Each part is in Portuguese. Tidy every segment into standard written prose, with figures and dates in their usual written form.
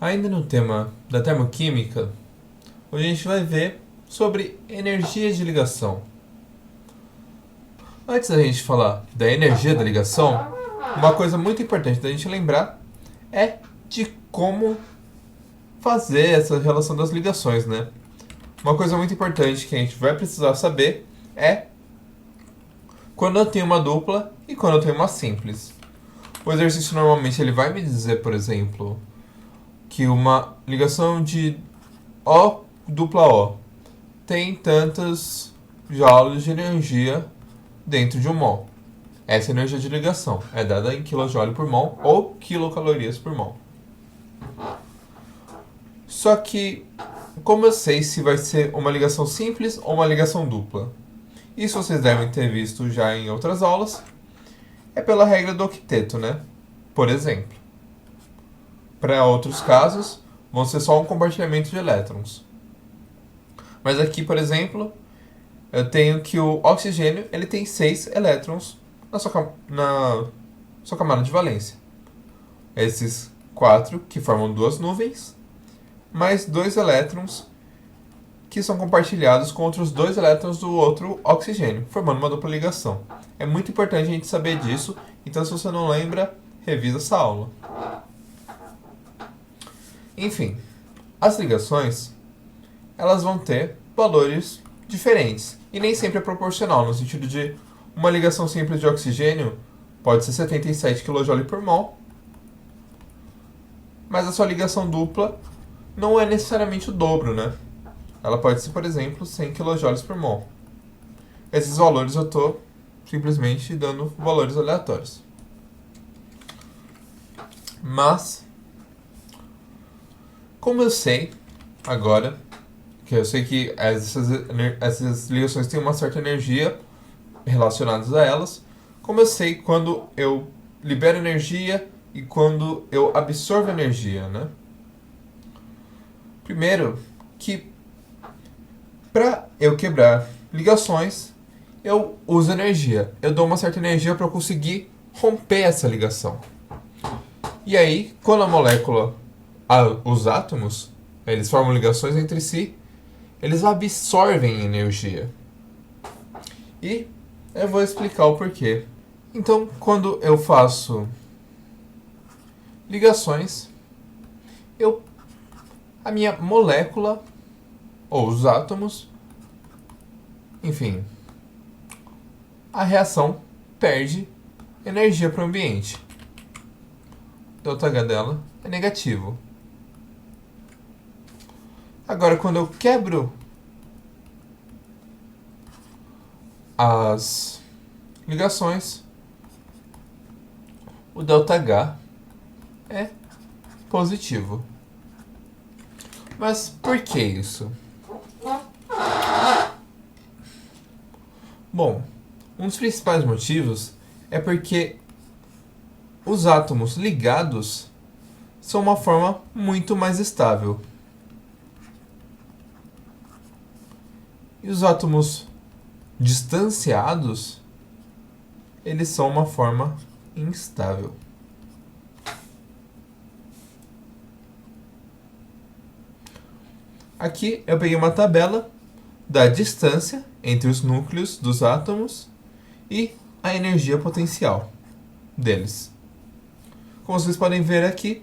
Ainda no tema da termoquímica, hoje a gente vai ver sobre energia de ligação. Antes da gente falar da energia da ligação, uma coisa muito importante da gente lembrar é de como fazer essa relação das ligações, né? Uma coisa muito importante que a gente vai precisar saber é quando eu tenho uma dupla e quando eu tenho uma simples. O exercício normalmente ele vai me dizer, por exemplo, que uma ligação de O dupla O tem tantos joules de energia dentro de um mol. Essa energia de ligação é dada em kJ por mol ou quilocalorias por mol. Só que, como eu sei se vai ser uma ligação simples ou uma ligação dupla? Isso vocês devem ter visto já em outras aulas. É pela regra do octeto, né? Por exemplo. Para outros casos, vão ser só um compartilhamento de elétrons. Mas aqui, por exemplo, eu tenho que o oxigênio ele tem 6 elétrons na sua camada de valência. Esses 4 que formam duas nuvens, mais 2 elétrons que são compartilhados com outros 2 elétrons do outro oxigênio, formando uma dupla ligação. É muito importante a gente saber disso, então se você não lembra, revisa essa aula. Enfim, as ligações elas vão ter valores diferentes e nem sempre é proporcional, no sentido de uma ligação simples de oxigênio pode ser 77 kJ por mol, mas a sua ligação dupla não é necessariamente o dobro, né? Ela pode ser, por exemplo, 100 kJ por mol. Esses valores eu estou simplesmente dando valores aleatórios. Mas, como eu sei agora, que eu sei que essas ligações têm uma certa energia relacionadas a elas, como eu sei quando eu libero energia e quando eu absorvo energia, né? Primeiro, que para eu quebrar ligações, eu uso energia. Eu dou uma certa energia para eu conseguir romper essa ligação. E aí, quando a molécula, os átomos, eles formam ligações entre si, eles absorvem energia. E eu vou explicar o porquê. Então, quando eu faço ligações, a minha molécula, ou os átomos, enfim, a reação perde energia para o ambiente. ΔH dela é negativo. Agora, quando eu quebro as ligações, o ΔH é positivo. Mas por que isso? Bom, um dos principais motivos é porque os átomos ligados são uma forma muito mais estável. E os átomos distanciados, eles são uma forma instável. Aqui eu peguei uma tabela da distância entre os núcleos dos átomos e a energia potencial deles. Como vocês podem ver aqui,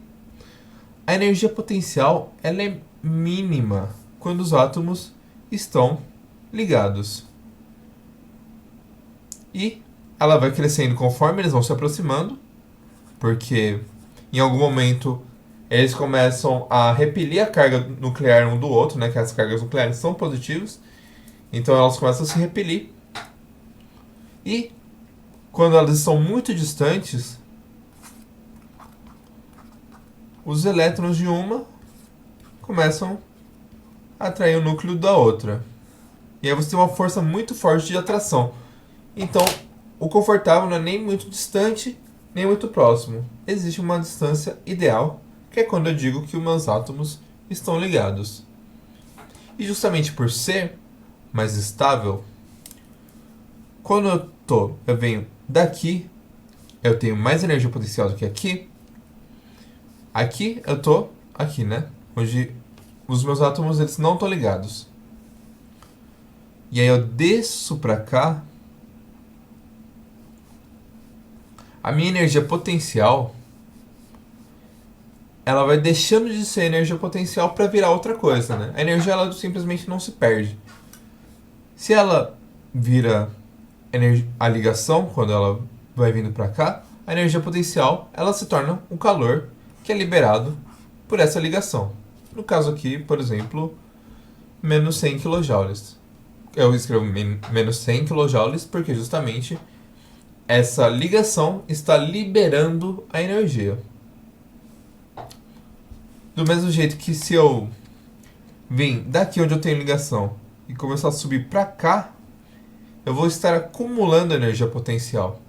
a energia potencial ela é mínima quando os átomos estão ligados. E ela vai crescendo conforme eles vão se aproximando, porque em algum momento eles começam a repelir a carga nuclear um do outro, né, que as cargas nucleares são positivas, então elas começam a se repelir. E quando elas estão muito distantes, os elétrons de uma começam a atrair o núcleo da outra. E aí você tem uma força muito forte de atração. Então, o confortável não é nem muito distante, nem muito próximo. Existe uma distância ideal, que é quando eu digo que os meus átomos estão ligados. E justamente por ser mais estável, quando eu venho daqui, eu tenho mais energia potencial do que aqui. Aqui eu estou aqui, né? Onde os meus átomos eles não estão ligados. E aí eu desço para cá. A minha energia potencial, ela vai deixando de ser energia potencial para virar outra coisa, né? A energia ela simplesmente não se perde. Se ela vira a ligação, quando ela vai vindo para cá, a energia potencial ela se torna o calor que é liberado por essa ligação. No caso aqui, por exemplo, menos 100 kJ. Eu escrevo menos 100 kJ porque justamente essa ligação está liberando a energia. Do mesmo jeito que se eu vim daqui onde eu tenho ligação e começar a subir para cá, eu vou estar acumulando energia potencial.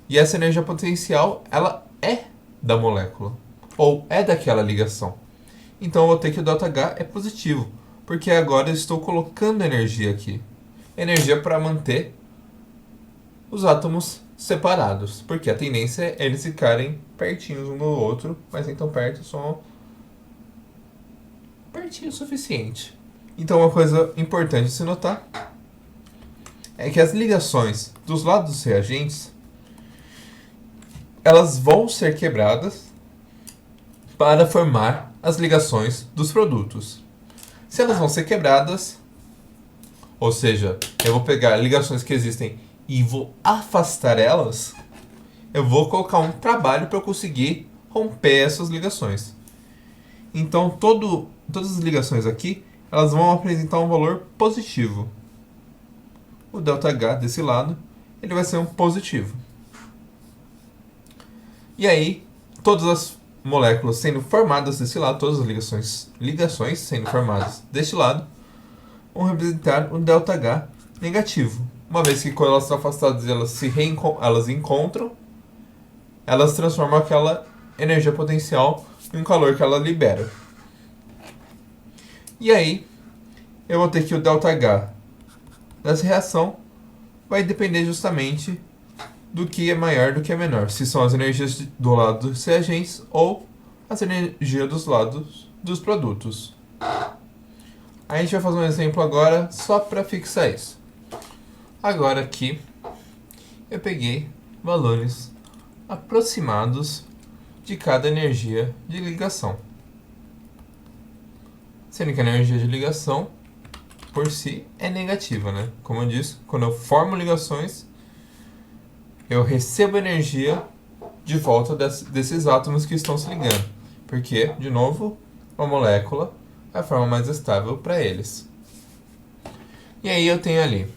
E essa energia potencial, ela é da molécula, ou é daquela ligação. Então eu vou ter que o ΔH é positivo, porque agora eu estou colocando energia aqui. Energia para manter os átomos separados, porque a tendência é eles ficarem pertinhos um do outro, mas nem tão perto, só pertinho o suficiente. Então uma coisa importante de se notar é que as ligações dos lados dos reagentes elas vão ser quebradas para formar as ligações dos produtos. Se elas vão ser quebradas, ou seja, eu vou pegar ligações que existem e vou afastar elas, eu vou colocar um trabalho para eu conseguir romper essas ligações. Então todas as ligações aqui elas vão apresentar um valor positivo. O ΔH desse lado ele vai ser um positivo. E aí, todas as moléculas sendo formadas desse lado, todas as ligações sendo formadas deste lado, vão representar um ΔH negativo. Uma vez que quando elas estão afastadas elas encontram, elas transformam aquela energia potencial em um calor que ela libera. E aí, eu vou ter que o ΔH dessa reação vai depender justamente do que é maior do que é menor. Se são as energias do lado dos reagentes ou as energias dos lados dos produtos. A gente vai fazer um exemplo agora só para fixar isso. Agora aqui eu peguei valores aproximados de cada energia de ligação. Sendo que a energia de ligação por si é negativa, né? Como eu disse, quando eu formo ligações, eu recebo energia de volta desses átomos que estão se ligando. Porque, de novo, a molécula é a forma mais estável para eles. E aí eu tenho ali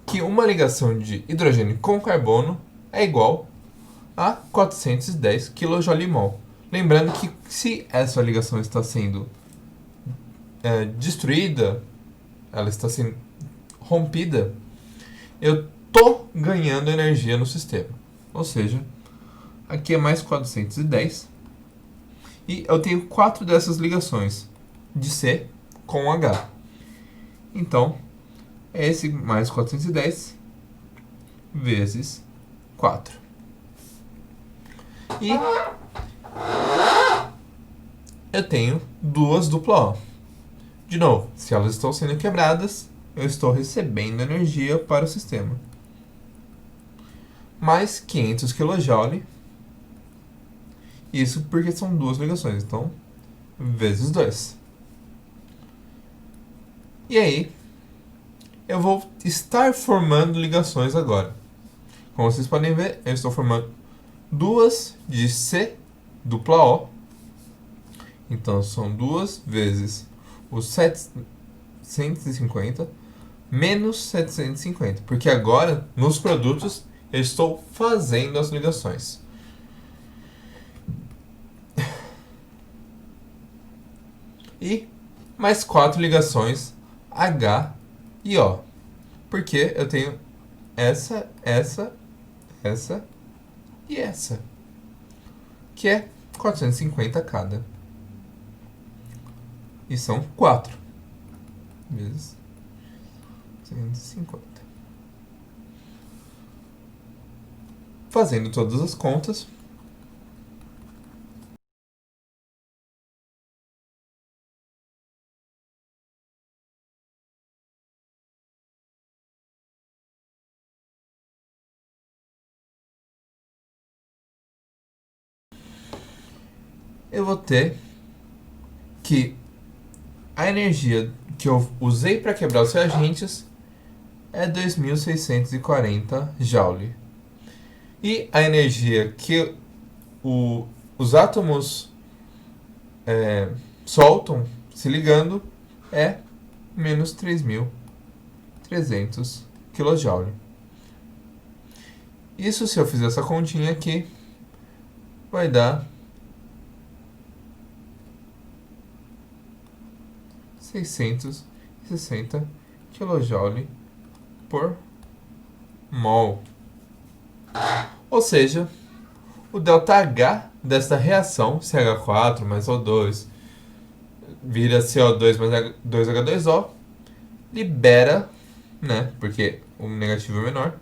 que uma ligação de hidrogênio com carbono é igual a 410 kJ/mol. Lembrando que se essa ligação está sendo destruída, ela está sendo rompida, eu estou ganhando energia no sistema. Ou seja, aqui é mais 410. E eu tenho 4 dessas ligações de C com H. Então, é esse mais 410 vezes 4. E eu tenho duas dupla O. De novo, se elas estão sendo quebradas, eu estou recebendo energia para o sistema. Mais 500 kJ. Isso porque são duas ligações, então vezes 2. E aí, eu vou estar formando ligações agora. Como vocês podem ver, eu estou formando duas de C dupla O. Então são 2 vezes os 750 menos 750. Porque agora, nos produtos, eu estou fazendo as ligações. E mais 4 ligações H e O. Porque eu tenho essa e essa. Que é 450 cada. E são 4 vezes 150. Fazendo todas as contas, eu vou ter que a energia que eu usei para quebrar os reagentes é 2.640 joule. E a energia que os átomos soltam se ligando é menos 3.300 kJ. Isso, se eu fizer essa continha aqui, vai dar 660 kJ por mol. Ou seja, o ΔH desta reação, CH4 mais O2, vira CO2 mais 2H2O, libera, né, porque o negativo é menor,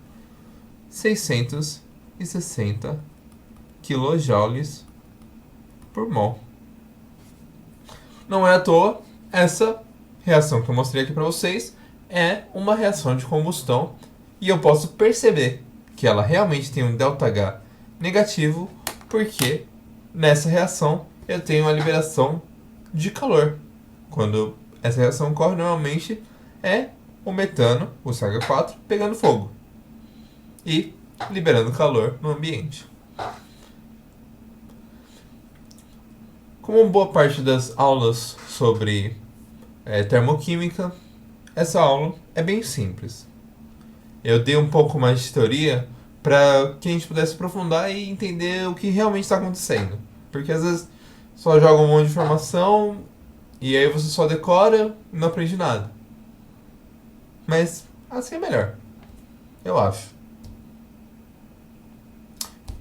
660 kJ por mol. Não é à toa, essa reação que eu mostrei aqui para vocês é uma reação de combustão e eu posso perceber que ela realmente tem um ΔH negativo porque nessa reação eu tenho a liberação de calor. Quando essa reação ocorre, normalmente é o metano, o CH4, pegando fogo e liberando calor no ambiente. Como boa parte das aulas sobre termoquímica, essa aula é bem simples. Eu dei um pouco mais de teoria para que a gente pudesse aprofundar e entender o que realmente está acontecendo. Porque às vezes só joga um monte de informação e aí você só decora e não aprende nada. Mas assim é melhor, eu acho.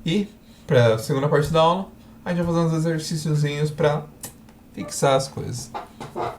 E, para a segunda parte da aula, a gente vai fazer uns exercíciozinhos para fixar as coisas.